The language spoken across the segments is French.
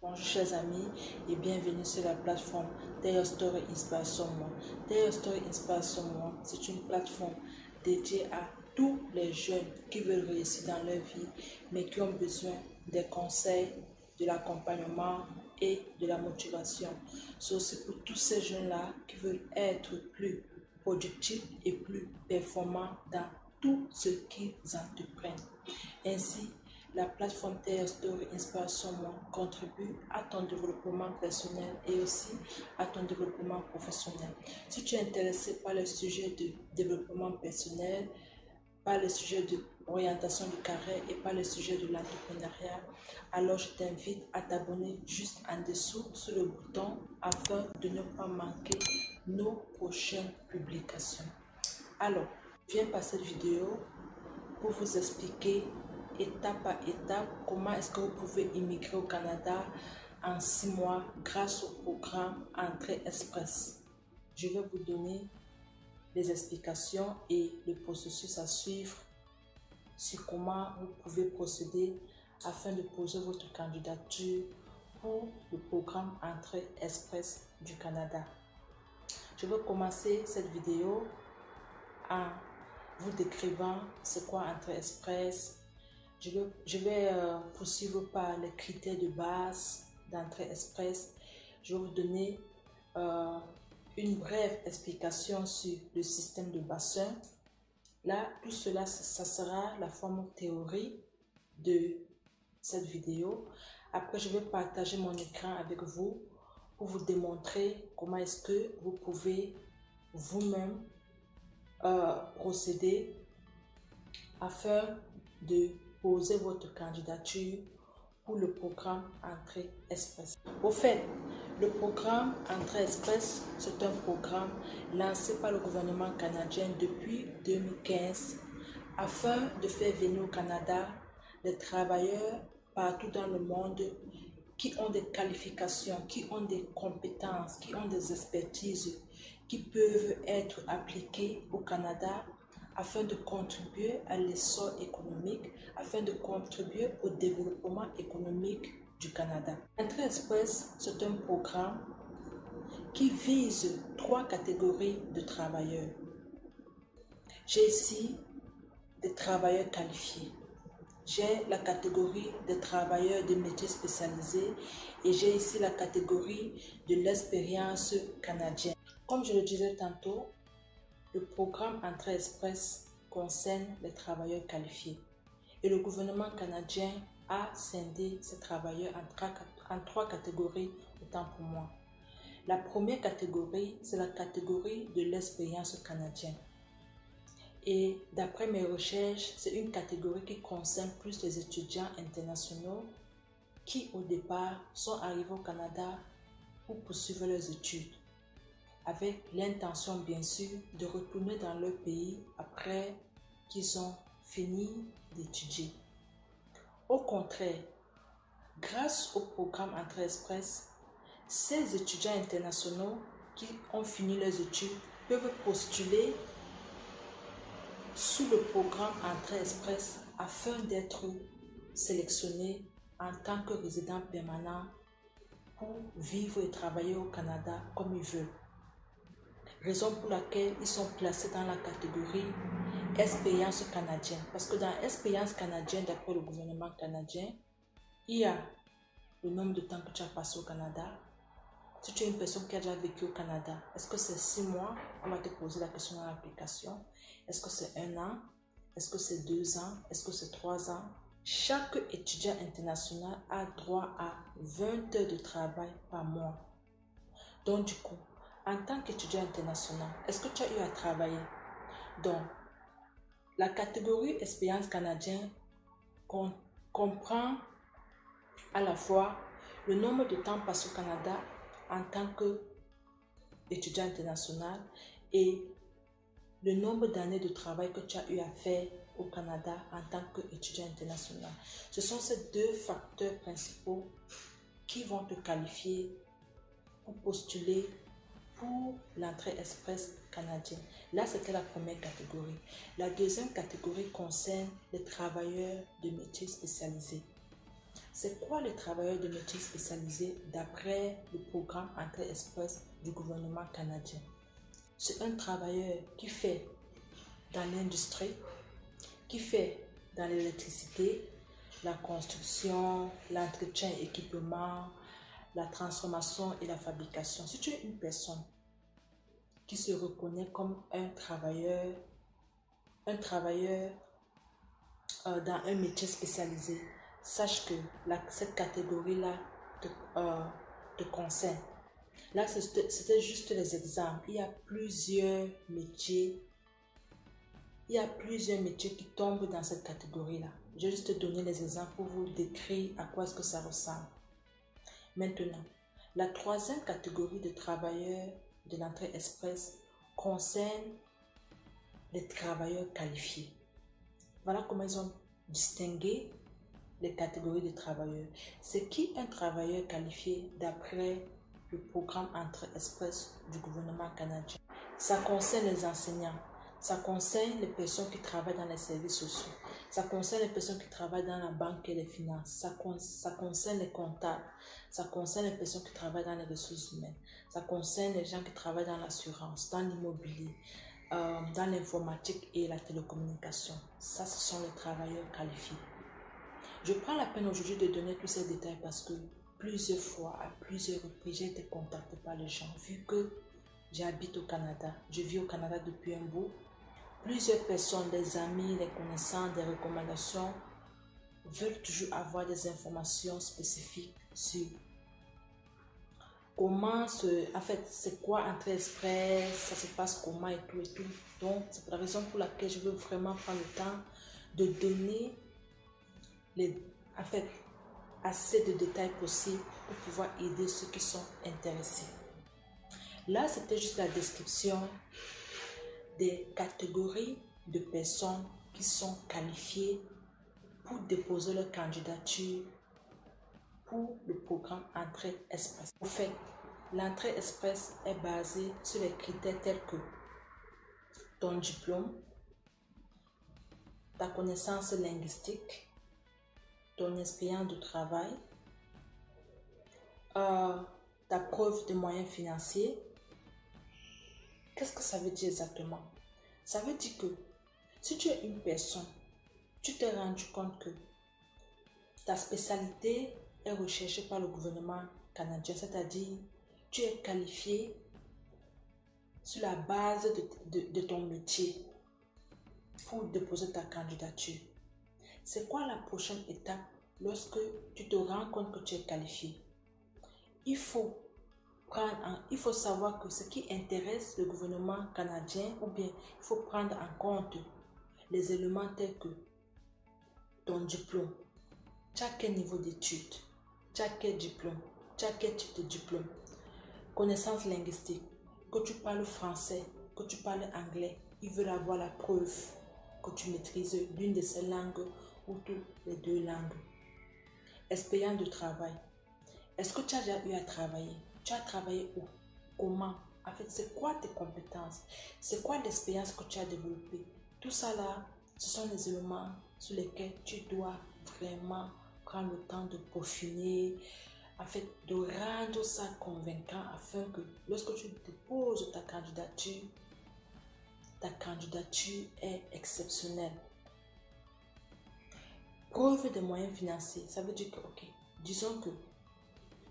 Bonjour chers amis et bienvenue sur la plateforme Their Story Inspiration Moi. Their Story Inspiration Moi, c'est une plateforme dédiée à tous les jeunes qui veulent réussir dans leur vie mais qui ont besoin des conseils, de l'accompagnement et de la motivation. C'est pour tous ces jeunes-là qui veulent être plus productifs et plus performants dans tout ce qu'ils entreprennent. Ainsi, la plateforme Their Story Inspiration Moi contribue à ton développement personnel et aussi à ton développement professionnel. Si tu es intéressé par le sujet de développement personnel, par le sujet de orientation de carrière et par le sujet de l'entrepreneuriat, alors je t'invite à t'abonner juste en dessous sur le bouton afin de ne pas manquer nos prochaines publications. Alors, je viens par cette vidéo pour vous expliquer étape par étape comment est-ce que vous pouvez immigrer au Canada en 6 mois grâce au programme Entrée Express. Je vais vous donner les explications et le processus à suivre sur comment vous pouvez procéder afin de poser votre candidature pour le programme Entrée Express du Canada. Je vais commencer cette vidéo en vous décrivant c'est quoi Entrée Express. Je vais poursuivre par les critères de base d'Entrée Express. Je vais vous donner une brève explication sur le système de bassin. Là, tout cela, ça sera la forme théorie de cette vidéo. Après, je vais partager mon écran avec vous pour vous démontrer comment est-ce que vous pouvez vous-même procéder afin de poser votre candidature pour le programme Entrée Express. Au fait, le programme Entrée Express, c'est un programme lancé par le gouvernement canadien depuis 2015 afin de faire venir au Canada des travailleurs partout dans le monde qui ont des qualifications, qui ont des compétences, qui ont des expertises qui peuvent être appliquées au Canada afin de contribuer à l'essor économique, afin de contribuer au développement économique du Canada. Entrée Express, c'est un programme qui vise 3 catégories de travailleurs. J'ai ici des travailleurs qualifiés. J'ai la catégorie des travailleurs de métiers spécialisés et j'ai ici la catégorie de l'expérience canadienne. Comme je le disais tantôt, le programme Entrée Express concerne les travailleurs qualifiés et le gouvernement canadien a scindé ces travailleurs en 3 catégories autant pour moi. La première catégorie, c'est la catégorie de l'expérience canadienne. Et d'après mes recherches, c'est une catégorie qui concerne plus les étudiants internationaux qui au départ sont arrivés au Canada pour poursuivre leurs études, avec l'intention bien sûr de retourner dans leur pays après qu'ils ont fini d'étudier. Au contraire, grâce au programme Entrée Express, ces étudiants internationaux qui ont fini leurs études peuvent postuler sous le programme Entrée Express afin d'être sélectionnés en tant que résidents permanents pour vivre et travailler au Canada comme ils veulent. Raison pour laquelle ils sont placés dans la catégorie expérience canadienne. Parce que dans expérience canadienne, d'après le gouvernement canadien, il y a le nombre de temps que tu as passé au Canada. Si tu es une personne qui a déjà vécu au Canada, est-ce que c'est 6 mois? On va te poser la question dans l'application. Est-ce que c'est 1 an? Est-ce que c'est 2 ans? Est-ce que c'est 3 ans? Chaque étudiant international a droit à 20 heures de travail par mois. Donc du coup, en tant qu'étudiant international, est-ce que tu as eu à travailler? Donc, la catégorie expérience canadienne comprend à la fois le nombre de temps passé au Canada en tant qu'étudiant international et le nombre d'années de travail que tu as eu à faire au Canada en tant qu'étudiant international. Ce sont ces 2 facteurs principaux qui vont te qualifier pour postuler pour l'entrée express canadienne. Là, c'était la première catégorie. La deuxième catégorie concerne les travailleurs de métiers spécialisés. C'est quoi les travailleurs de métiers spécialisés d'après le programme Entrée Express du gouvernement canadien? C'est un travailleur qui fait dans l'industrie, qui fait dans l'électricité, la construction, l'entretien et équipement, la transformation et la fabrication. Si tu es une personne qui se reconnaît comme un travailleur dans un métier spécialisé, sache que cette catégorie-là te concerne. Là, c'était juste les exemples. Il y a plusieurs métiers qui tombent dans cette catégorie-là. Je vais juste te donner les exemples pour vous décrire à quoi est-ce que ça ressemble. Maintenant, la troisième catégorie de travailleurs de l'entrée express concerne les travailleurs qualifiés. Voilà comment ils ont distingué les catégories de travailleurs. C'est qui un travailleur qualifié d'après le programme Entrée Express du gouvernement canadien? Ça concerne les enseignants, ça concerne les personnes qui travaillent dans les services sociaux, ça concerne les personnes qui travaillent dans la banque et les finances, ça concerne les comptables, ça concerne les personnes qui travaillent dans les ressources humaines, ça concerne les gens qui travaillent dans l'assurance, dans l'immobilier, dans l'informatique et la télécommunication. Ça, ce sont les travailleurs qualifiés. Je prends la peine aujourd'hui de donner tous ces détails parce que plusieurs fois, à plusieurs reprises, j'ai été contactée par les gens. Vu que j'habite au Canada, je vis au Canada depuis un bout, plusieurs personnes, des amis, des connaissances, des recommandations veulent toujours avoir des informations spécifiques sur comment c'est quoi Entrée Express, ça se passe comment et tout et tout. Donc, c'est la raison pour laquelle je veux vraiment prendre le temps de donner assez de détails possibles pour pouvoir aider ceux qui sont intéressés. Là, c'était juste la description des catégories de personnes qui sont qualifiées pour déposer leur candidature pour le programme Entrée Express. En fait, l'entrée express est basée sur les critères tels que ton diplôme, ta connaissance linguistique, ton expérience de travail, ta preuve de moyens financiers. Qu'est-ce que ça veut dire exactement? Ça veut dire que si tu es une personne, tu t'es rendu compte que ta spécialité est recherchée par le gouvernement canadien, c'est-à-dire tu es qualifié sur la base de ton métier pour déposer ta candidature. C'est quoi la prochaine étape lorsque tu te rends compte que tu es qualifié? Il faut savoir que ce qui intéresse le gouvernement canadien, ou bien il faut prendre en compte les éléments tels que ton diplôme. Tu as quel niveau d'études? Tu as quel diplôme? Tu as quel type de diplôme? Connaissances linguistiques. Que tu parles français, que tu parles anglais. Ils veulent avoir la preuve que tu maîtrises l'une de ces langues ou toutes les deux langues. Expérience de travail. Est-ce que tu as déjà eu à travailler? Tu as travaillé où? Comment? En fait, c'est quoi tes compétences? C'est quoi l'expérience que tu as développée? Tout ça là, ce sont les éléments sur lesquels tu dois vraiment prendre le temps de peaufiner, en fait, de rendre ça convaincant afin que lorsque tu déposes ta candidature est exceptionnelle. Preuve des moyens financiers, ça veut dire que, ok, disons que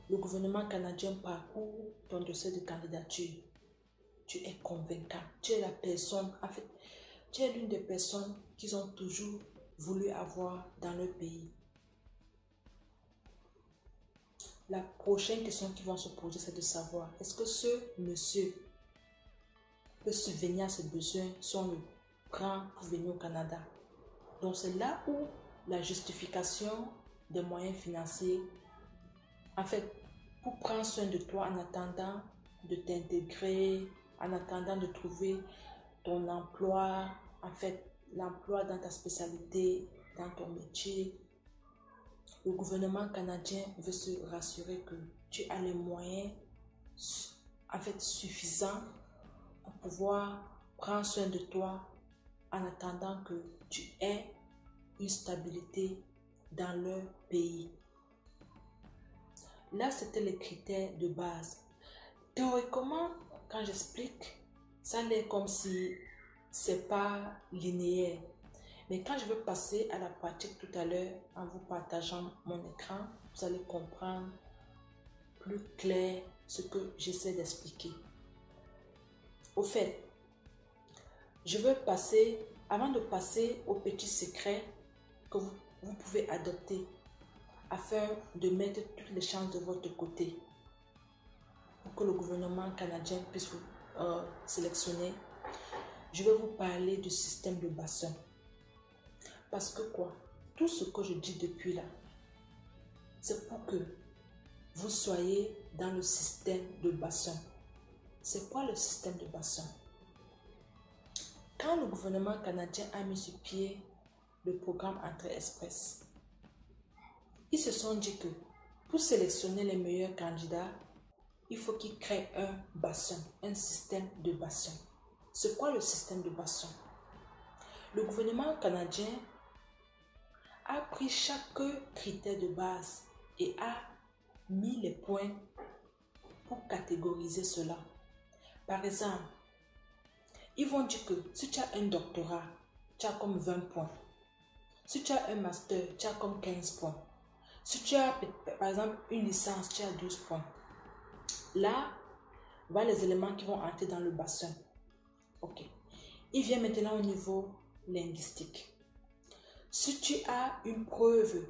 le gouvernement canadien parcourt ton dossier de candidature. Tu es convaincant. Tu es la personne, en fait, tu es l'une des personnes qu'ils ont toujours voulu avoir dans leur pays. La prochaine question qu'ils vont se poser, c'est de savoir, est-ce que ce monsieur peut subvenir à ses besoins si on le prend pour venir au Canada? Donc, c'est là où la justification des moyens financiers, en fait, pour prendre soin de toi en attendant de t'intégrer, en attendant de trouver ton emploi, en fait, l'emploi dans ta spécialité, dans ton métier. Le gouvernement canadien veut se rassurer que tu as les moyens, en fait, suffisants pour pouvoir prendre soin de toi en attendant que tu aies une stabilité dans leur pays. Là, c'était les critères de base. Théoriquement, quand j'explique, ça n'est comme si c'est pas linéaire. Mais quand je vais passer à la pratique tout à l'heure, en vous partageant mon écran, vous allez comprendre plus clair ce que j'essaie d'expliquer. Au fait, je veux passer, avant de passer aux petits secrets que vous pouvez adopter afin de mettre toutes les chances de votre côté pour que le gouvernement canadien puisse vous sélectionner, je vais vous parler du système de bassin. Parce que quoi? Tout ce que je dis depuis là, c'est pour que vous soyez dans le système de bassin. C'est quoi le système de bassin? Quand le gouvernement canadien a mis sur pied le programme Entrée Express, ils se sont dit que pour sélectionner les meilleurs candidats, il faut qu'ils créent un bassin, un système de bassin. C'est quoi le système de bassin? Le gouvernement canadien a pris chaque critère de base et a mis les points pour catégoriser cela. Par exemple, ils vont dire que si tu as un doctorat, tu as comme 20 points. Si tu as un master, tu as comme 15 points. Si tu as, par exemple, une licence, tu as 12 points. Là, voilà les éléments qui vont entrer dans le bassin. Ok. Il vient maintenant au niveau linguistique. Si tu as une preuve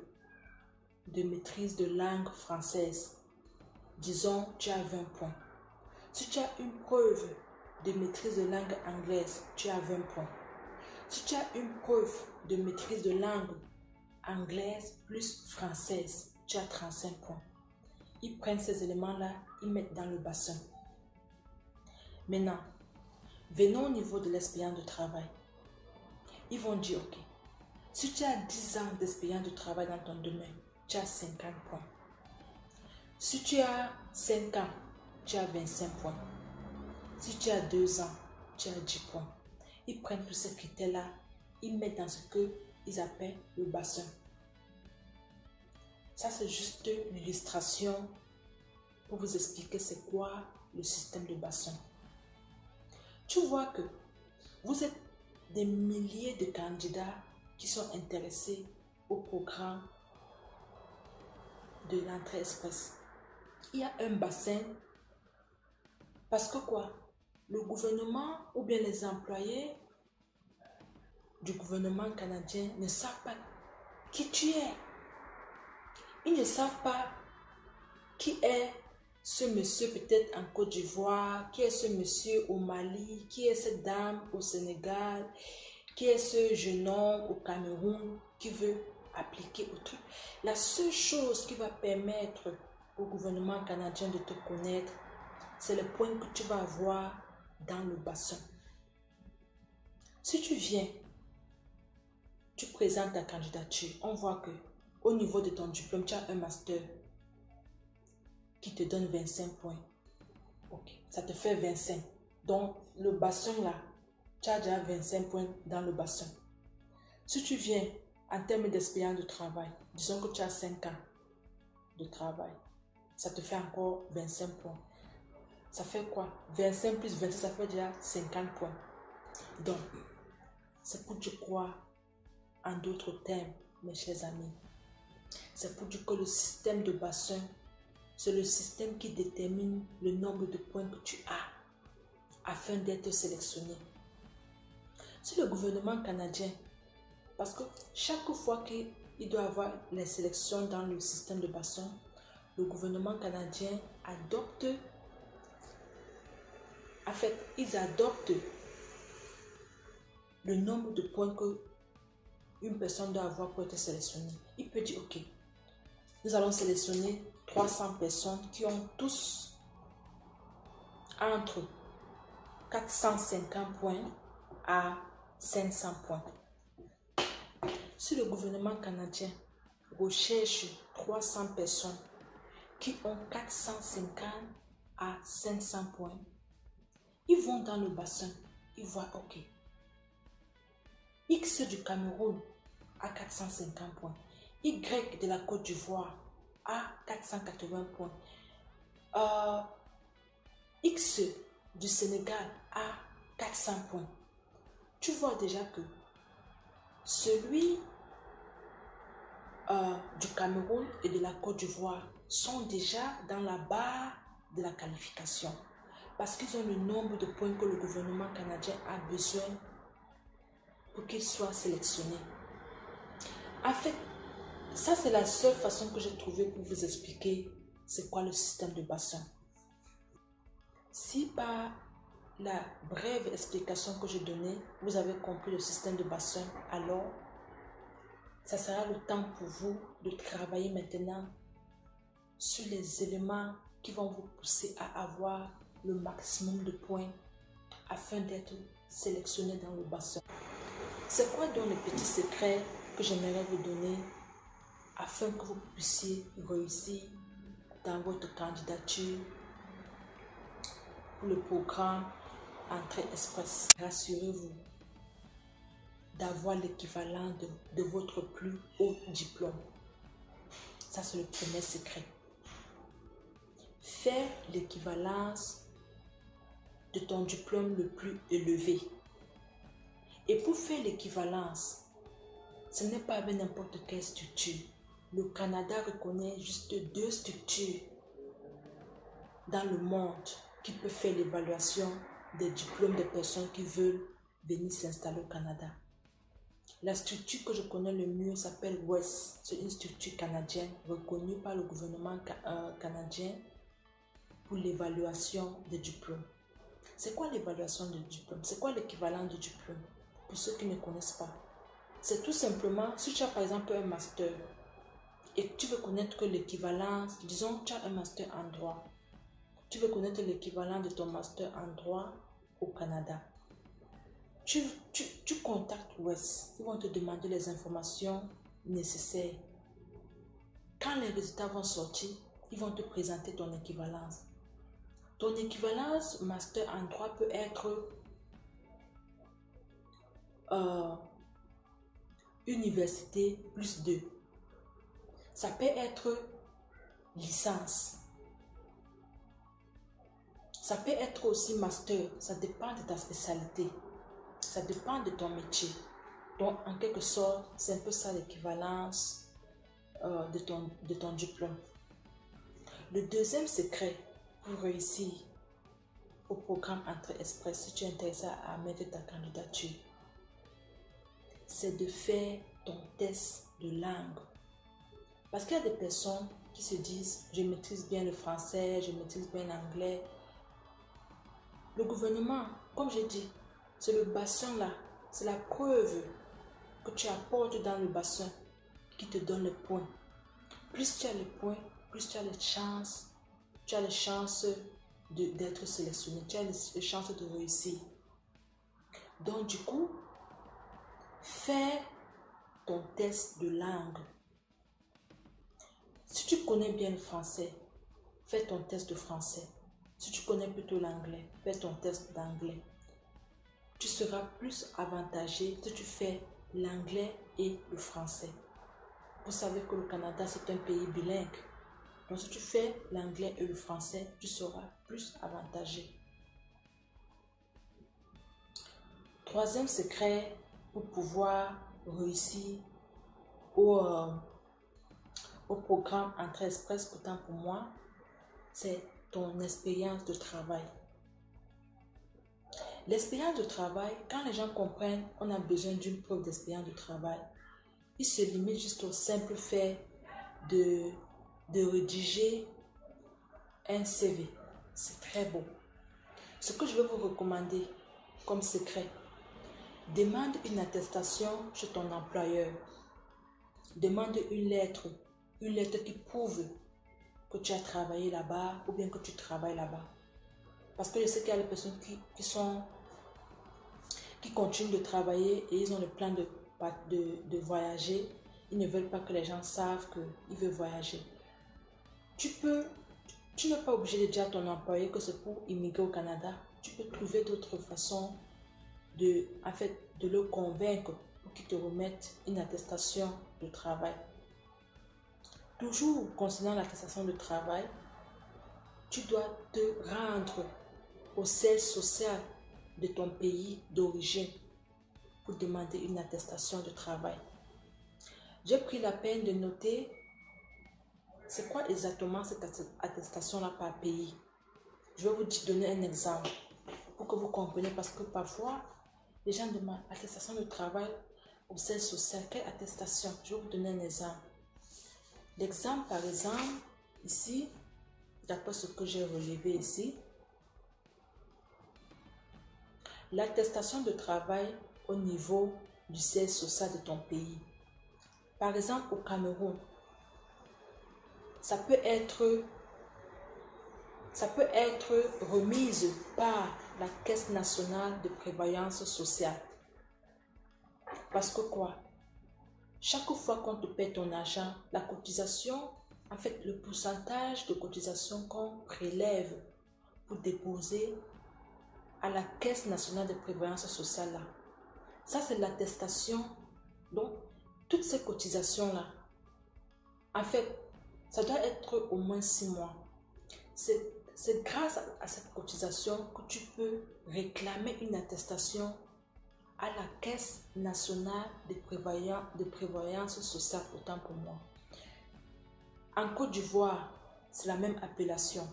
de maîtrise de langue française, disons, tu as 20 points. Si tu as une preuve de maîtrise de langue anglaise, tu as 20 points. Si tu as une preuve de maîtrise de langue anglaise plus française, tu as 35 points. Ils prennent ces éléments-là, ils mettent dans le bassin. Maintenant, venons au niveau de l'expérience de travail. Ils vont dire, ok, si tu as 10 ans d'expérience de travail dans ton domaine, tu as 50 points. Si tu as 5 ans, tu as 25 points. Si tu as 2 ans, tu as 10 points. Ils prennent tous ces critères-là, ils mettent dans ce qu'ils appellent le bassin. Ça, c'est juste l'illustration pour vous expliquer c'est quoi le système de bassin. Tu vois que vous êtes des milliers de candidats qui sont intéressés au programme de l'entrée express. Il y a un bassin parce que quoi? Le gouvernement ou bien les employés du gouvernement canadien ne savent pas qui tu es. Ils ne savent pas qui est ce monsieur peut-être en Côte d'Ivoire, qui est ce monsieur au Mali, qui est cette dame au Sénégal, qui est ce jeune homme au Cameroun qui veut appliquer au truc. La seule chose qui va permettre au gouvernement canadien de te connaître, c'est le point que tu vas avoir dans le bassin. Si tu viens, tu présentes ta candidature, on voit que au niveau de ton diplôme, tu as un master qui te donne 25 points. Ok, ça te fait 25. Donc, le bassin là, tu as déjà 25 points dans le bassin. Si tu viens en termes d'expérience de travail, disons que tu as 5 ans de travail, ça te fait encore 25 points. Ça fait quoi? 25 plus 25, ça fait déjà 50 points. Donc, c'est pour dire quoi? En d'autres termes, mes chers amis, c'est pour dire que le système de bassin, c'est le système qui détermine le nombre de points que tu as afin d'être sélectionné. Si le gouvernement canadien, parce que chaque fois qu'il doit avoir les sélections dans le système de bassin, le gouvernement canadien adopte, en fait, ils adoptent le nombre de points que une personne doit avoir pour être sélectionnée. Il peut dire, ok, nous allons sélectionner 300 personnes qui ont tous entre 450 points à 500 points. Si le gouvernement canadien recherche 300 personnes qui ont 450 à 500 points, ils vont dans le bassin, ils voient, ok, X du Cameroun à 450 points, Y de la Côte d'Ivoire a 480 points. X du Sénégal a 400 points. Tu vois déjà que celui du Cameroun et de la Côte d'Ivoire sont déjà dans la barre de la qualification parce qu'ils ont le nombre de points que le gouvernement canadien a besoin pour qu'ils soient sélectionnés. En fait, ça c'est la seule façon que j'ai trouvée pour vous expliquer c'est quoi le système de bassin. Si par la brève explication que j'ai donnée, vous avez compris le système de bassin, alors ça sera le temps pour vous de travailler maintenant sur les éléments qui vont vous pousser à avoir le maximum de points afin d'être sélectionné dans le bassin. C'est quoi donc les petits secrets que j'aimerais vous donner afin que vous puissiez réussir dans votre candidature pour le programme Entrée Express? Rassurez-vous d'avoir l'équivalent de votre plus haut diplôme. Ça, c'est le premier secret. Faire l'équivalence de ton diplôme le plus élevé. Et pour faire l'équivalence, ce n'est pas avec n'importe quelle structure. Le Canada reconnaît juste 2 structures dans le monde qui peuvent faire l'évaluation des diplômes des personnes qui veulent venir s'installer au Canada. La structure que je connais le mieux s'appelle WES. C'est une structure canadienne reconnue par le gouvernement canadien pour l'évaluation des diplômes. C'est quoi l'évaluation des diplômes? C'est quoi l'équivalent du diplôme? Pour ceux qui ne connaissent pas, c'est tout simplement, si tu as par exemple un master et que tu veux connaître que l'équivalence, disons tu as un master en droit, tu veux connaître l'équivalent de ton master en droit au Canada. Tu contactes WES, ils vont te demander les informations nécessaires. Quand les résultats vont sortir, ils vont te présenter ton équivalence. Ton équivalence master en droit peut être université plus 2. Ça peut être licence. Ça peut être aussi master. Ça dépend de ta spécialité. Ça dépend de ton métier. Donc, en quelque sorte, c'est un peu ça l'équivalence de ton diplôme. Le deuxième secret pour réussir au programme Entrée Express, si tu es intéressé à mettre ta candidature, c'est de faire ton test de langue. Parce qu'il y a des personnes qui se disent « je maîtrise bien le français, je maîtrise bien l'anglais ». Le gouvernement, comme j'ai dit, c'est le bassin là, c'est la preuve que tu apportes dans le bassin qui te donne les points. Plus tu as les points, plus tu as les chances d'être sélectionné, tu as les chances de réussir. Donc du coup, fais ton test de langue. Si tu connais bien le français, fais ton test de français. Si tu connais plutôt l'anglais, fais ton test d'anglais. Tu seras plus avantagé si tu fais l'anglais et le français. Vous savez que le Canada, c'est un pays bilingue. Donc, si tu fais l'anglais et le français, tu seras plus avantagé. Troisième secret pour pouvoir réussir au programme Entrée Express, autant pour moi, c'est ton expérience de travail. L'expérience de travail, quand les gens comprennent qu'on a besoin d'une preuve d'expérience de travail, ils se limitent juste au simple fait de rédiger un CV. C'est très beau. Ce que je vais vous recommander comme secret, demande une attestation chez ton employeur. Demande une lettre qui prouve que tu as travaillé là-bas ou bien que tu travailles là-bas. Parce que je sais qu'il y a des personnes qui continuent de travailler et ils ont le plan de voyager. Ils ne veulent pas que les gens savent qu'ils veulent voyager. Tu n'es pas obligé de dire à ton employé que c'est pour immigrer au Canada. Tu peux trouver d'autres façons de le convaincre pour qu'il te remette une attestation de travail. Toujours concernant l'attestation de travail, tu dois te rendre au siège social de ton pays d'origine pour demander une attestation de travail. J'ai pris la peine de noter c'est quoi exactement cette attestation-là par pays. Je vais vous donner un exemple pour que vous compreniez parce que parfois, les gens demandent attestation de travail au siège social. Quelle attestation? Je vais vous donner un exemple. L'exemple, par exemple, ici, d'après ce que j'ai relevé ici, l'attestation de travail au niveau du siège social de ton pays. Par exemple, au Cameroun, ça peut être remise par la Caisse nationale de prévoyance sociale. Parce que quoi? Chaque fois qu'on te paie ton argent, la cotisation, en fait, le pourcentage de cotisation qu'on prélève pour déposer à la Caisse nationale de prévoyance sociale, là, ça c'est l'attestation. Donc, toutes ces cotisations-là, en fait, ça doit être au moins 6 mois. C'est grâce à cette cotisation que tu peux réclamer une attestation à la Caisse nationale de prévoyance sociale, autant pour moi. En Côte d'Ivoire, c'est la même appellation.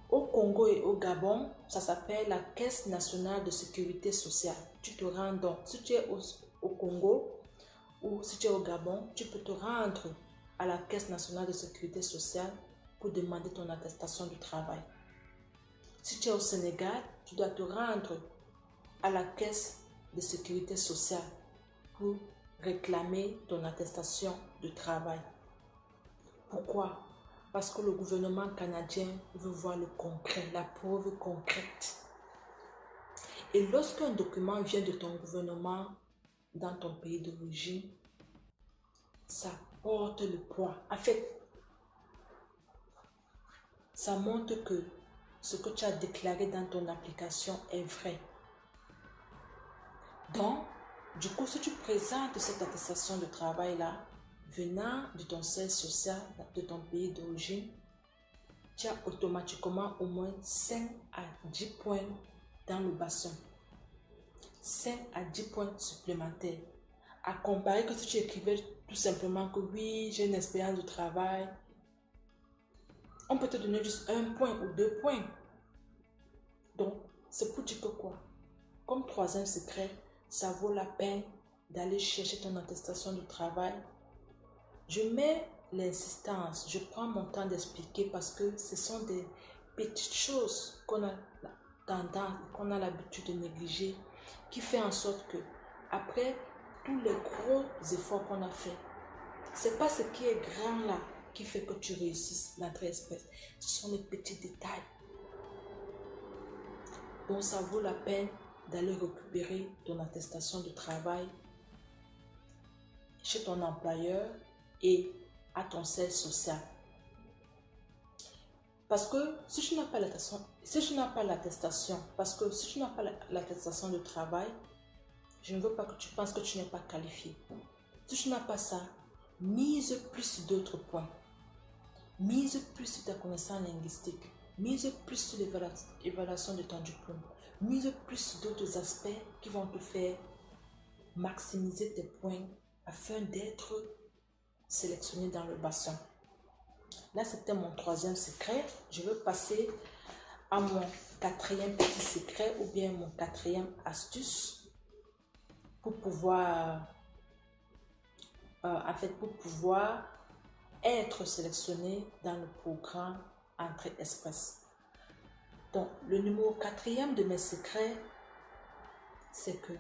Au Congo et au Gabon, ça s'appelle la Caisse nationale de sécurité sociale. Tu te rends donc, si tu es au Congo ou si tu es au Gabon, tu peux te rendre à la Caisse nationale de sécurité sociale pour demander ton attestation de travail. Si tu es au Sénégal, tu dois te rendre à la Caisse de sécurité sociale pour réclamer ton attestation de travail. Pourquoi? Parce que le gouvernement canadien veut voir le concret, la preuve concrète. Et lorsqu'un document vient de ton gouvernement dans ton pays d'origine, ça porte le poids. En fait, ça montre que ce que tu as déclaré dans ton application est vrai. Donc, du coup, si tu présentes cette attestation de travail-là, venant de ton siège social de ton pays d'origine, tu as automatiquement au moins 5 à 10 points dans le bassin. 5 à 10 points supplémentaires. À comparer que si tu écrivais tout simplement que oui, j'ai une expérience de travail, on peut te donner juste 1 point ou 2 points. Donc, c'est pour dire que quoi? Comme troisième secret, ça vaut la peine d'aller chercher ton attestation de travail. Je mets l'insistance, je prends mon temps d'expliquer parce que ce sont des petites choses qu'on a tendance, qu'on a l'habitude de négliger, qui fait en sorte que après tous les gros efforts qu'on a fait, c'est pas ce qui est grand là qui fait que tu réussisses l'entrée express. Ce sont les petits détails. Donc ça vaut la peine d'aller récupérer ton attestation de travail chez ton employeur et à ton siège social. Parce que si tu n'as pas l'attestation, parce que si tu n'as pas l'attestation de travail, je ne veux pas que tu penses que tu n'es pas qualifié. Si tu n'as pas ça, mise plus sur d'autres points. Mise plus sur ta connaissance linguistique. Mise plus sur l'évaluation de ton diplôme. Mise plus sur d'autres aspects qui vont te faire maximiser tes points afin d'être sélectionné dans le bassin. Là, c'était mon troisième secret. Je vais passer à mon quatrième petit secret ou bien mon quatrième astuce pour pouvoir, pour pouvoir être sélectionné dans le programme Entrée Express. Donc, le numéro 4e de mes secrets, c'est que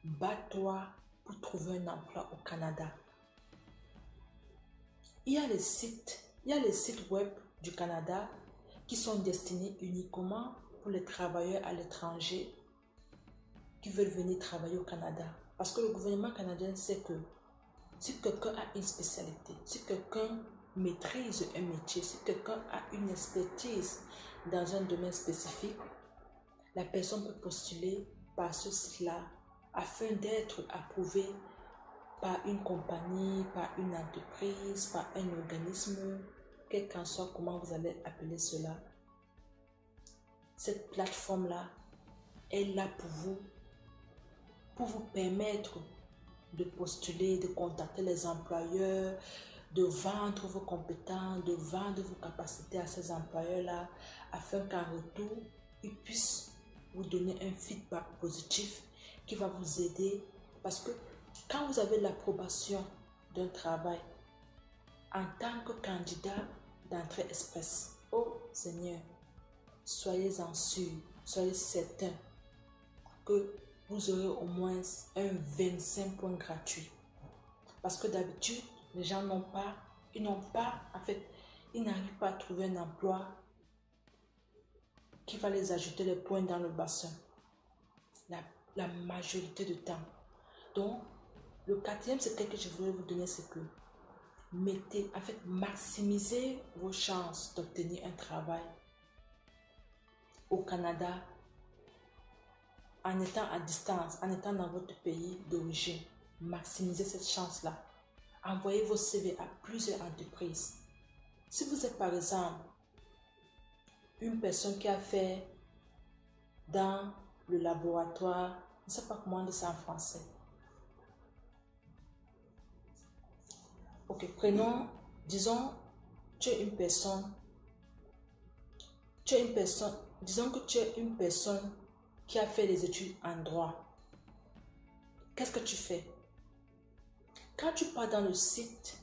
bats-toi pour trouver un emploi au Canada. Il y a les sites web du Canada qui sont destinés uniquement pour les travailleurs à l'étranger qui veulent venir travailler au Canada. Parce que le gouvernement canadien sait que si quelqu'un a une spécialité, si quelqu'un maîtrise un métier, si quelqu'un a une expertise dans un domaine spécifique, la personne peut postuler par ce site-là afin d'être approuvée par une compagnie, par une entreprise, par un organisme, quel qu'en soit comment vous allez appeler cela. Cette plateforme-là est là pour vous permettre de postuler, de contacter les employeurs, de vendre vos compétences, de vendre vos capacités à ces employeurs-là, afin qu'en retour, ils puissent vous donner un feedback positif qui va vous aider. Parce que quand vous avez l'approbation d'un travail, en tant que candidat d'entrée express, oh Seigneur, soyez-en sûr, soyez certain que vous aurez au moins un 25 points gratuit. Parce que d'habitude, les gens ils n'arrivent pas à trouver un emploi qui va les ajouter les points dans le bassin. La majorité du temps. Donc, le quatrième secret que je voulais vous donner, c'est que maximisez vos chances d'obtenir un travail au Canada en étant à distance, en étant dans votre pays d'origine. Maximisez cette chance-là. Envoyez vos CV à plusieurs entreprises. Si vous êtes par exemple une personne qui a fait dans le laboratoire, je ne sais pas comment dire ça en français. Ok, disons, disons que tu es une personne qui a fait des études en droit. Qu'est-ce que tu fais? Quand tu pars dans le site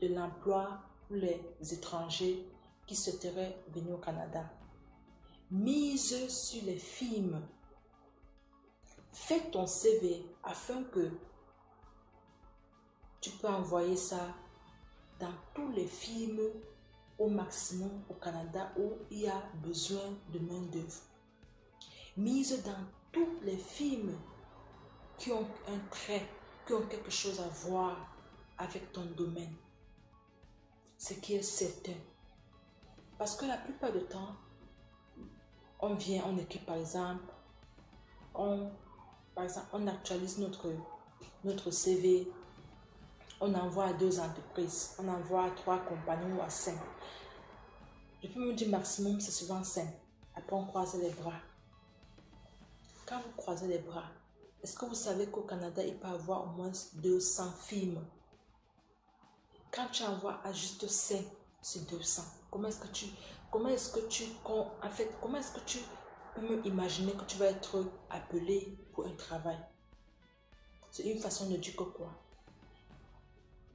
de l'emploi pour les étrangers qui souhaiteraient venir au Canada, mise sur les films. Fais ton CV afin que tu peux envoyer ça dans tous les films au maximum au Canada où il y a besoin de main-d'œuvre. Mise dans tous les films qui ont un trait, qui ont quelque chose à voir avec ton domaine. Ce qui est certain. Parce que la plupart du temps, on écrit par exemple, on actualise notre CV, on envoie à 2 entreprises, on envoie à 3 compagnies ou à 5. Je peux me dire maximum, c'est souvent 5. Après, on croise les bras. Quand vous croisez les bras, est-ce que vous savez qu'au Canada, il peut y avoir au moins 200 films? Quand tu envoies à juste 5 sur 200, comment est-ce que tu peux me imaginer que tu vas être appelé pour un travail? C'est une façon de dire que quoi?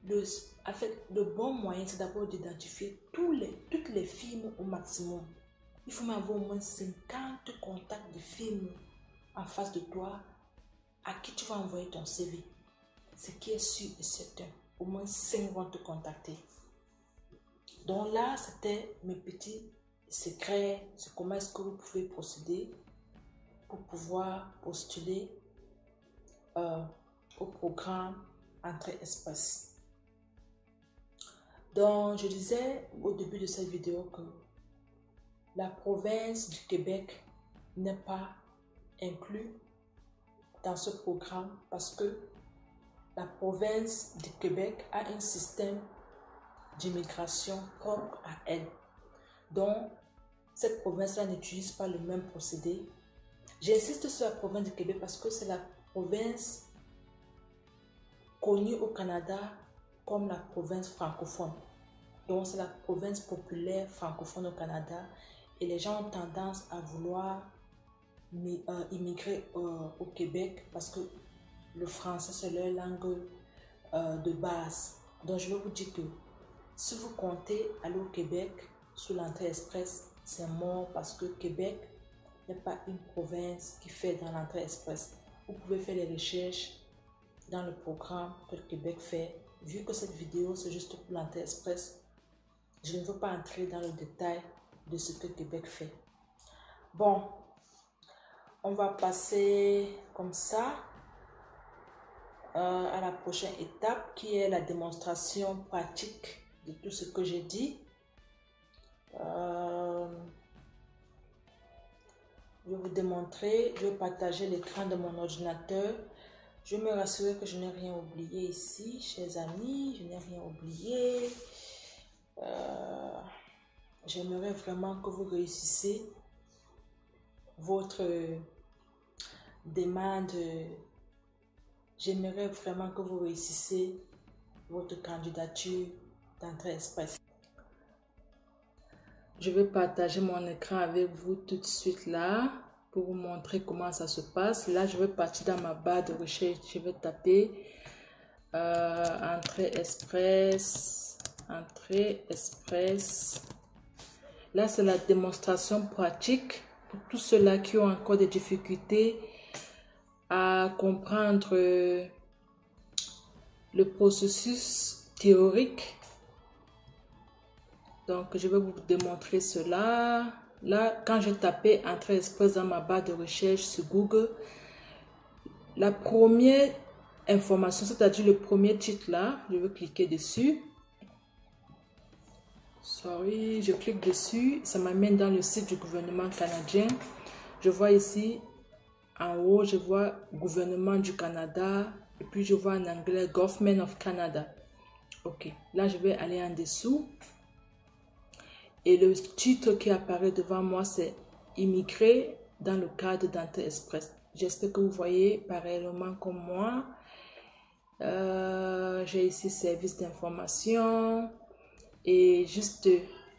Le bon moyen, c'est d'abord d'identifier toutes les films au maximum. Il faut avoir au moins 50 contacts de films en face de toi à qui tu vas envoyer ton CV. Ce qui est sûr et certain, au moins 5 vont te contacter. Donc là, c'était mes petits secrets sur comment est-ce que vous pouvez procéder pour pouvoir postuler au programme Entrée Express. Donc, je disais au début de cette vidéo que la province du Québec n'est pas inclue dans ce programme parce que la province du Québec a un système d'immigration propre à elle. Donc, cette province-là n'utilise pas le même procédé. J'insiste sur la province du Québec parce que c'est la province connue au Canada comme la province francophone. Donc, c'est la province populaire francophone au Canada et les gens ont tendance à vouloir immigrer au Québec parce que le français, c'est leur langue de base. Donc, je vais vous dire que si vous comptez aller au Québec sous l'entrée express, c'est mort parce que Québec n'est pas une province qui fait dans l'entrée express. Vous pouvez faire les recherches dans le programme que le Québec fait. Vu que cette vidéo, c'est juste pour l'entrée express, je ne veux pas entrer dans le détail de ce que Québec fait. Bon, on va passer comme ça à la prochaine étape qui est la démonstration pratique de tout ce que j'ai dit. Je vais vous démontrer, je vais partager l'écran de mon ordinateur Je vais me rassurer que je n'ai rien oublié ici, chers amis. Je n'ai rien oublié. J'aimerais vraiment que vous réussissiez votre demande. J'aimerais vraiment que vous réussissiez votre candidature d'entrée express. Je vais partager mon écran avec vous tout de suite là pour vous montrer comment ça se passe. Là, je vais partir dans ma barre de recherche. Je vais taper entrée express. Entrée express. Là, c'est la démonstration pratique pour tous ceux-là qui ont encore des difficultés à comprendre le processus théorique. Donc, je vais vous démontrer cela. Là, quand je tapais entrée express dans ma barre de recherche sur Google, la première information, c'est-à-dire le premier titre là, je vais cliquer dessus. Je clique dessus, ça m'amène dans le site du gouvernement canadien. Je vois ici, en haut, je vois gouvernement du Canada, et puis je vois en anglais Government of Canada. Ok, là je vais aller en dessous. Et le titre qui apparaît devant moi, c'est Immigrer dans le cadre d'entrée express. J'espère que vous voyez pareillement comme moi. J'ai ici service d'information. Et juste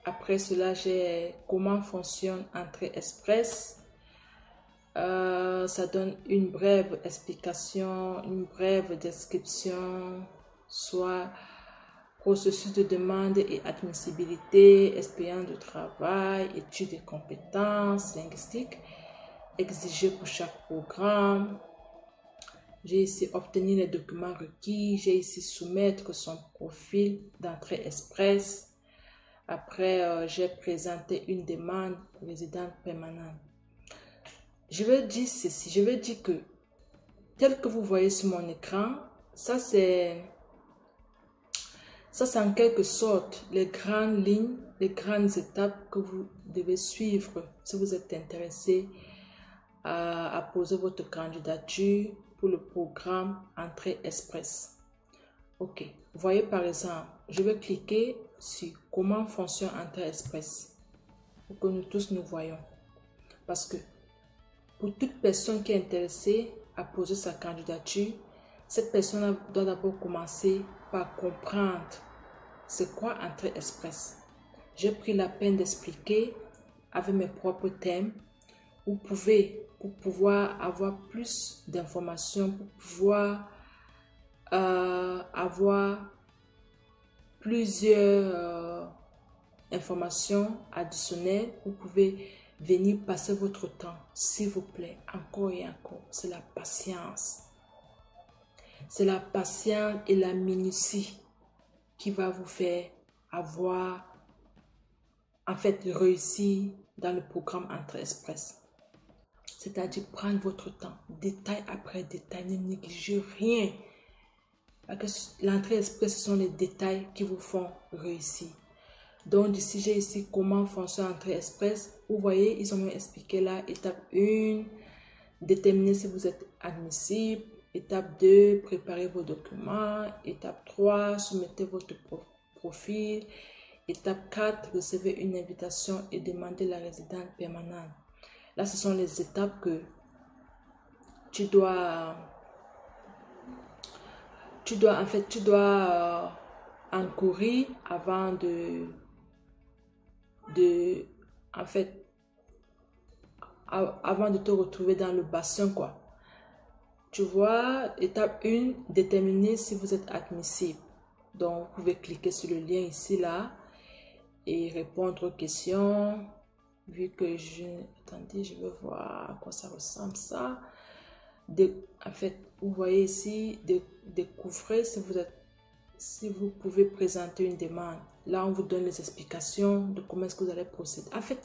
après cela, j'ai comment fonctionne entrée express. Ça donne une brève explication, une brève description, soit processus de demande et admissibilité, expérience de travail, études et compétences linguistiques exigées pour chaque programme. J'ai ici obtenir les documents requis. J'ai ici soumettre son profil d'entrée express. Après, j'ai présenté une demande pour résidence permanente. Je vais dire ceci. Je vais dire que tel que vous voyez sur mon écran, ça c'est en quelque sorte les grandes lignes, les grandes étapes que vous devez suivre si vous êtes intéressé à poser votre candidature pour le programme Entrée Express. Ok, vous voyez par exemple, je vais cliquer sur comment fonctionne Entrée Express pour que nous tous nous voyons. Parce que pour toute personne qui est intéressée à poser sa candidature, cette personne doit d'abord commencer par comprendre c'est quoi Entrée Express. J'ai pris la peine d'expliquer avec mes propres thèmes. Vous pouvez, pour pouvoir avoir plus d'informations, pour pouvoir avoir plusieurs informations additionnelles, vous pouvez venir passer votre temps, s'il vous plaît, encore et encore. C'est la patience. C'est la patience et la minutie qui va vous faire avoir, en fait, réussir dans le programme Entrée Express. C'est-à-dire prendre votre temps, détail après détail, ne négligez rien. L'entrée express, ce sont les détails qui vous font réussir. Donc, ici, j'ai ici comment fonctionne l'entrée express. Vous voyez, ils ont même expliqué là, étape 1, déterminer si vous êtes admissible. Étape 2, préparez vos documents. Étape 3, soumettez votre profil. Étape 4, recevez une invitation et demandez la résidence permanente. Là, ce sont les étapes que tu dois encourir avant avant de te retrouver dans le bassin, quoi. Tu vois, étape 1, déterminer si vous êtes admissible. Donc, vous pouvez cliquer sur le lien ici, là, et répondre aux questions. Vu que attendez, je vais voir à quoi ça ressemble, ça. En fait, vous voyez ici, découvrez si vous pouvez présenter une demande. Là, on vous donne les explications de comment est-ce que vous allez procéder. En fait,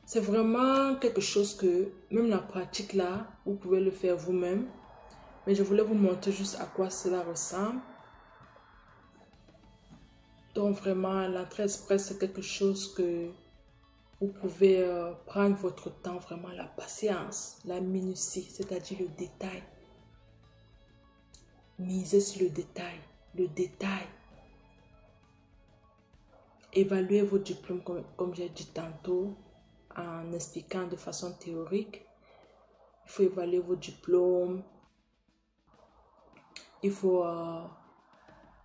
c'est vraiment quelque chose que, même la pratique là, vous pouvez le faire vous-même. Mais je voulais vous montrer juste à quoi cela ressemble. Donc vraiment, l'entrée express, c'est quelque chose que vous pouvez prendre votre temps, vraiment la patience, la minutie, c'est-à-dire le détail. misez sur le détail. Le détail. Évaluez vos diplômes, comme j'ai dit tantôt, en expliquant de façon théorique. Il faut évaluer vos diplômes. Il faut,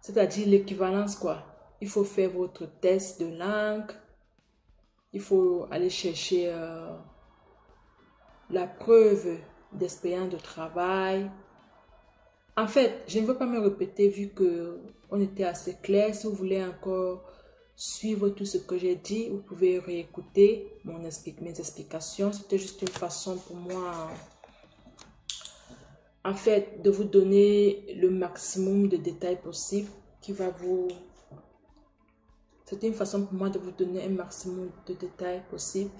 c'est-à-dire l'équivalence, quoi. Il faut faire votre test de langue. Il faut aller chercher la preuve d'expérience de travail. En fait, je ne veux pas me répéter vu qu'on était assez clair. Si vous voulez encore suivre tout ce que j'ai dit, vous pouvez réécouter mes explications. C'était juste une façon pour moi, en fait, de vous donner le maximum de détails possible qui va vous... C'était une façon pour moi de vous donner un maximum de détails possible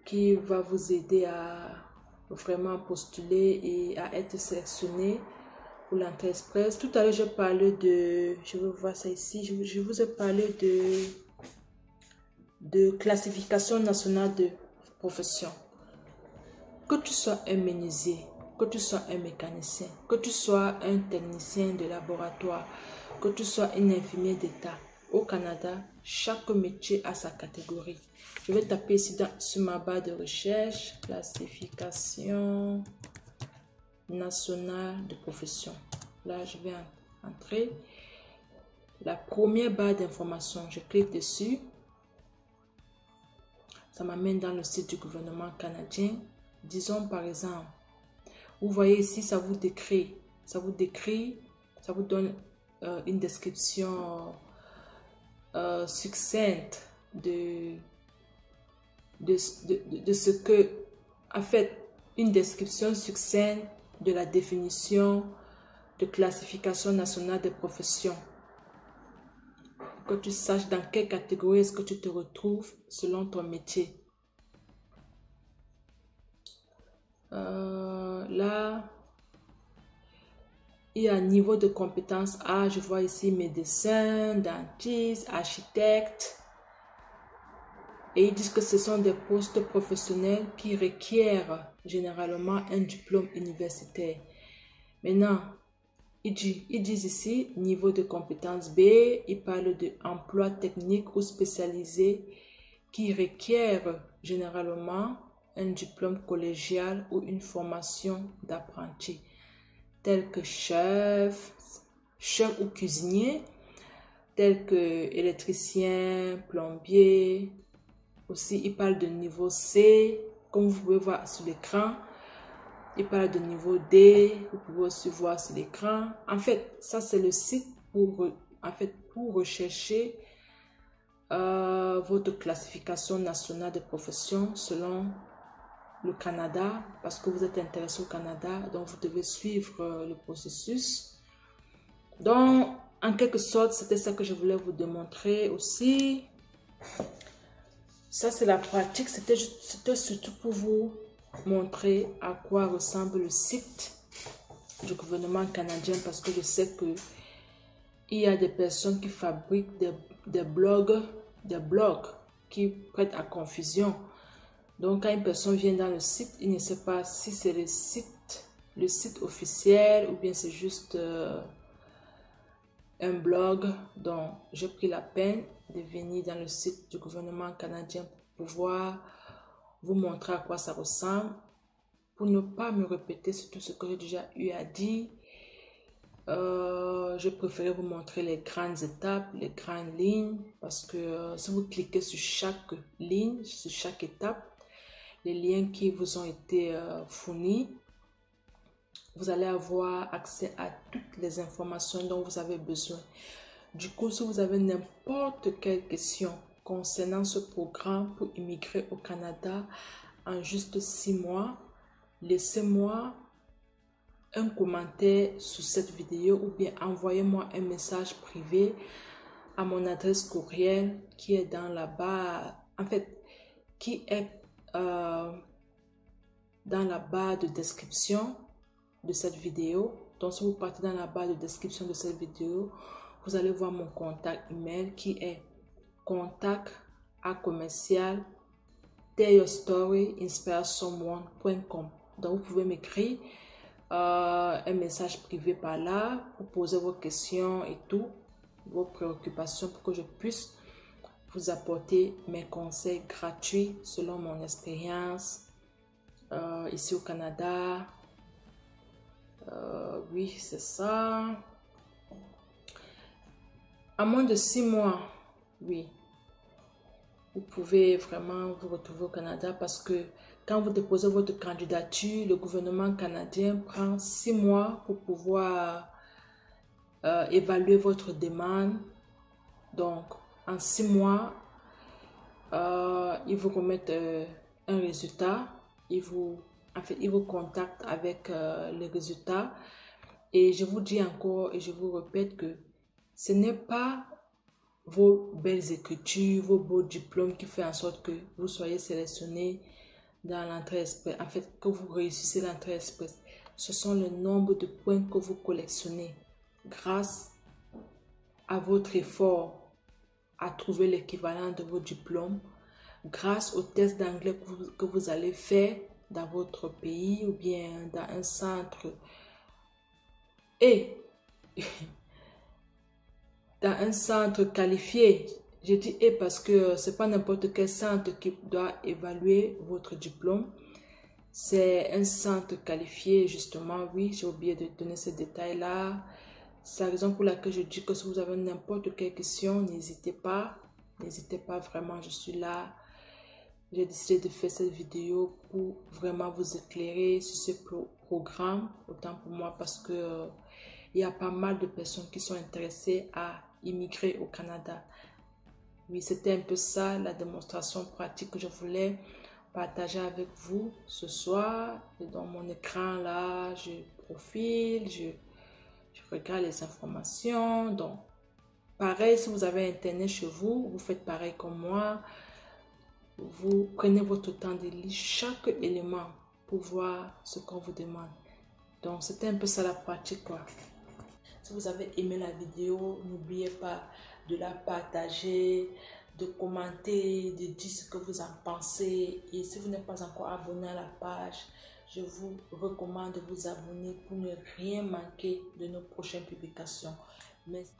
qui va vous aider à vraiment postuler et à être sélectionné pour l'entrée express. Tout à l'heure, j'ai parlé de... Je veux voir ça ici. Je vous ai parlé de classification nationale de profession. Que tu sois un menuisier, que tu sois un mécanicien, que tu sois un technicien de laboratoire, que tu sois un infirmier d'État. Au Canada, chaque métier a sa catégorie. Je vais taper ici sur ma barre de recherche, classification nationale de profession. Là, je vais entrer. La première barre d'information, je clique dessus. Ça m'amène dans le site du gouvernement canadien. Disons par exemple, vous voyez ici, ça vous décrit, ça vous donne une description succincte de ce que, en fait, une description succincte de la définition de classification nationale des professions. Que tu saches dans quelle catégorie est-ce que tu te retrouves selon ton métier. Là, il y a un niveau de compétence A, je vois ici médecin, dentiste, architecte. Et ils disent que ce sont des postes professionnels qui requièrent généralement un diplôme universitaire. Maintenant, ils disent ici niveau de compétence B, ils parlent d'emploi technique ou spécialisé qui requièrent généralement un diplôme collégial ou une formation d'apprenti, tel que chef ou cuisinier, tel que électricien, plombier. Aussi, il parle de niveau C, comme vous pouvez voir sur l'écran. Il parle de niveau D, vous pouvez aussi voir sur l'écran. En fait, ça c'est le site pour rechercher votre classification nationale de profession selon le Canada, parce que vous êtes intéressé au Canada, donc vous devez suivre le processus. Donc, en quelque sorte, c'était ça que je voulais vous démontrer aussi. Ça, c'est la pratique. C'était surtout pour vous montrer à quoi ressemble le site du gouvernement canadien, parce que je sais que il y a des personnes qui fabriquent des blogs qui prêtent à confusion. Donc, quand une personne vient dans le site, il ne sait pas si c'est le site officiel ou bien c'est juste un blog. Donc, j'ai pris la peine de venir dans le site du gouvernement canadien pour pouvoir vous montrer à quoi ça ressemble, pour ne pas me répéter sur tout ce que j'ai déjà eu à dire. Je préférais vous montrer les grandes étapes, les grandes lignes, parce que si vous cliquez sur chaque ligne, sur chaque étape, les liens qui vous ont été fournis, vous allez avoir accès à toutes les informations dont vous avez besoin. Du coup, si vous avez n'importe quelle question concernant ce programme pour immigrer au Canada en juste 6 mois, laissez-moi un commentaire sous cette vidéo ou bien envoyez-moi un message privé à mon adresse courriel qui est dans la barre, en fait, qui est dans la barre de description de cette vidéo. Donc, si vous partez dans la barre de description de cette vidéo, vous allez voir mon contact email qui est contact@tellyourstoryinspiresomeone.com. Donc, vous pouvez m'écrire un message privé par là pour poser vos questions et tout, vos préoccupations pour que je puisse vous apporter mes conseils gratuits selon mon expérience ici au Canada. Oui, c'est ça. À moins de 6 mois, oui, vous pouvez vraiment vous retrouver au Canada parce que quand vous déposez votre candidature, le gouvernement canadien prend 6 mois pour pouvoir évaluer votre demande. Donc, en 6 mois, ils vous remettent un résultat. En fait, ils vous contactent avec les résultats. Et je vous dis encore et je vous répète que ce n'est pas vos belles écritures, vos beaux diplômes qui font en sorte que vous soyez sélectionné dans l'entrée express. En fait, que vous réussissez l'entrée express. Ce sont le nombre de points que vous collectionnez grâce à votre effort à trouver l'équivalent de vos diplômes, grâce au test d'anglais que vous allez faire dans votre pays ou bien dans un centre. Et dans un centre qualifié. Je dis et parce que c'est pas n'importe quel centre qui doit évaluer votre diplôme. C'est un centre qualifié, justement. Oui, j'ai oublié de donner ce détail-là. C'est la raison pour laquelle je dis que si vous avez n'importe quelle question, n'hésitez pas. N'hésitez pas, vraiment, je suis là. J'ai décidé de faire cette vidéo pour vraiment vous éclairer sur ce programme, autant pour moi parce que il y a pas mal de personnes qui sont intéressées à immigrer au Canada. Oui, c'était un peu ça la démonstration pratique que je voulais partager avec vous ce soir. Et dans mon écran là, je profile, je regarde les informations. Donc, pareil, si vous avez Internet chez vous, vous faites pareil comme moi. Vous prenez votre temps de lire chaque élément pour voir ce qu'on vous demande. Donc, c'était un peu ça la pratique, quoi. Si vous avez aimé la vidéo, n'oubliez pas de la partager, de commenter, de dire ce que vous en pensez. Et si vous n'êtes pas encore abonné à la page, je vous recommande de vous abonner pour ne rien manquer de nos prochaines publications. Merci.